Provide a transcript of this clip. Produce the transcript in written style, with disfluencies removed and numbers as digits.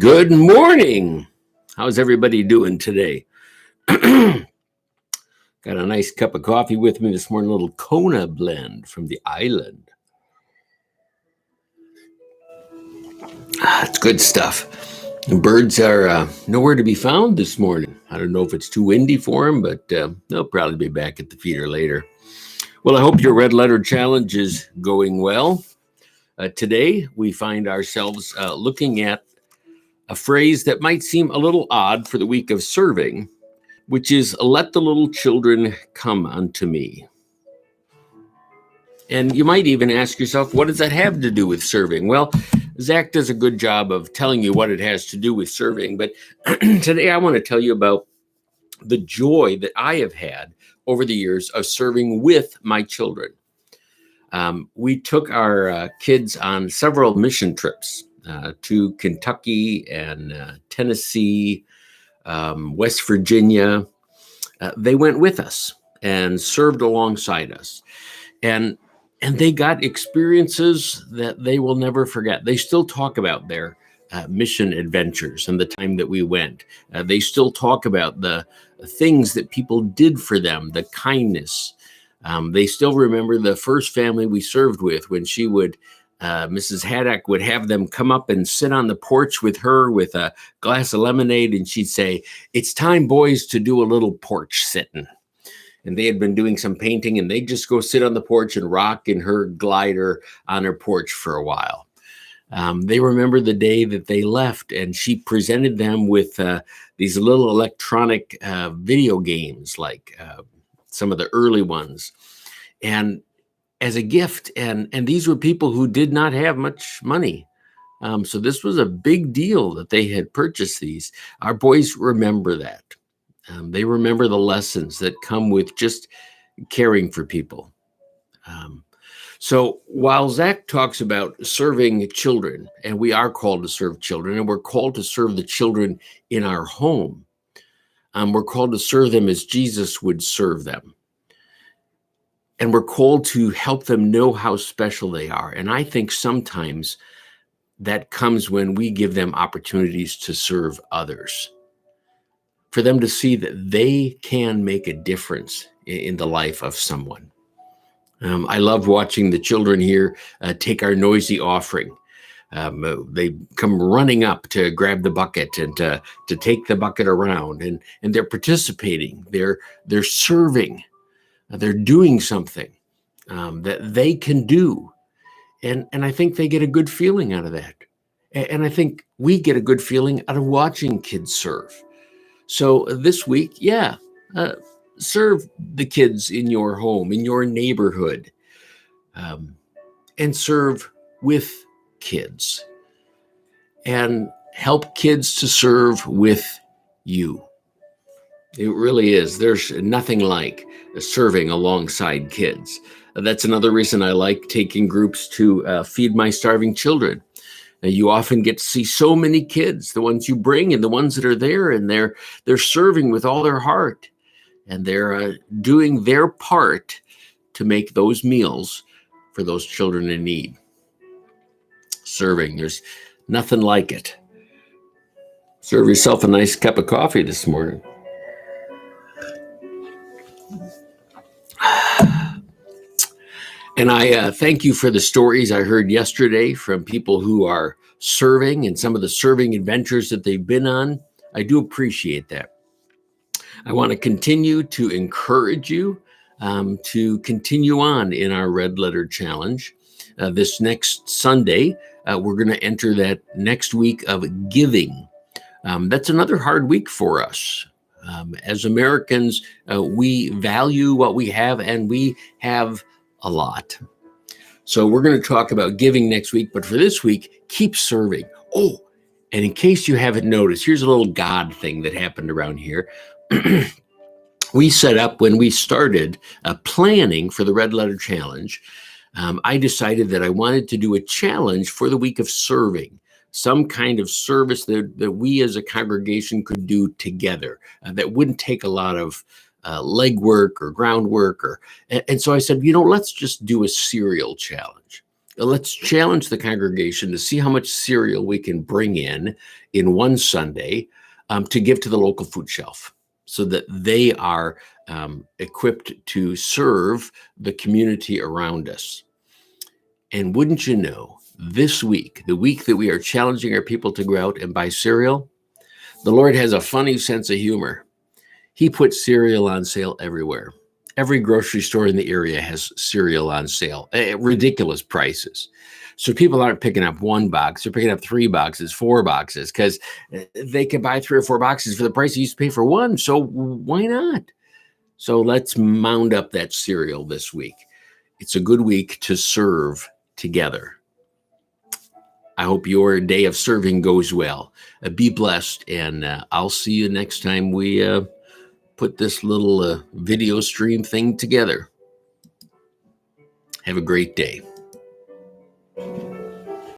Good morning. How's everybody doing today? Got a nice cup of coffee with me this morning, a little Kona blend from the island. It's good stuff. The birds are nowhere to be found this morning. I don't know if it's too windy for them, but they'll probably be back at the feeder later. Well, I hope your red letter challenge is going well. Today, we find ourselves looking at a phrase that might seem a little odd for the week of serving, which is, let the little children come unto me. And you might even ask yourself, what does that have to do with serving? Well, Zach does a good job of telling you what it has to do with serving, but today I want to tell you about the joy that I have had over the years of serving with my children. We took our kids on several mission trips to Kentucky and Tennessee, West Virginia. They went with us and served alongside us. And they got experiences that they will never forget. They still talk about their mission adventures and the time that we went. They still talk about the things that people did for them, the kindness. They still remember the first family we served with when she would, Mrs. Haddock would have them come up and sit on the porch with her with a glass of lemonade. And she'd say, "It's time, boys, to do a little porch sitting." And they had been doing some painting and they'd just go sit on the porch and rock in her glider on her porch for a while. They remember the day that they left and she presented them with these little electronic video games, like some of the early ones, and as a gift. And these were people who did not have much money. So this was a big deal that they had purchased these. Our boys remember that. They remember the lessons that come with just caring for people. So while Zach talks about serving children, and we are called to serve children, and we're called to serve the children in our home, we're called to serve them as Jesus would serve them. And we're called to help them know how special they are. And I think sometimes that comes when we give them opportunities to serve others, for them to see that they can make a difference in the life of someone. I love watching the children here take our noisy offering. They come running up to grab the bucket and to take the bucket around, and they're participating. They're serving. They're doing something that they can do. And I think they get a good feeling out of that. And I think we get a good feeling out of watching kids serve. So this week, serve the kids in your home, in your neighborhood, and serve with kids. And help kids to serve with you. It really is. There's nothing like serving alongside kids. That's another reason I like taking groups to feed my starving children. You often get to see so many kids, the ones you bring and the ones that are there, and they're serving with all their heart, and they're doing their part to make those meals for those children in need. Serving, there's nothing like it. Serve yourself a nice cup of coffee this morning. And I thank you for the stories I heard yesterday from people who are serving and some of the serving adventures that they've been on. I do appreciate that. I want to continue to encourage you to continue on in our Red Letter Challenge. This next Sunday, we're going to enter that next week of giving. That's another hard week for us. As Americans, we value what we have, and we have a lot. So we're going to talk about giving next week, but for this week, keep serving. Oh, and in case you haven't noticed, here's a little God thing that happened around here. We set up, when we started planning for the Red Letter Challenge, I decided that I wanted to do a challenge for the week of serving, some kind of service that we as a congregation could do together that wouldn't take a lot of legwork or groundwork. And so I said, let's just do a cereal challenge. Let's challenge the congregation to see how much cereal we can bring in one Sunday to give to the local food shelf so that they are equipped to serve the community around us. And wouldn't you know, this week, the week that we are challenging our people to go out and buy cereal, the Lord has a funny sense of humor. He puts cereal on sale everywhere. Every grocery store in the area has cereal on sale at ridiculous prices. So people aren't picking up one box, they're picking up 3 boxes, 4 boxes, because they can buy 3 or 4 boxes for the price you used to pay for one. So why not? So let's mound up that cereal this week. It's a good week to serve together. I hope your day of serving goes well. Be blessed, and I'll see you next time we put this little video stream thing together. Have a great day.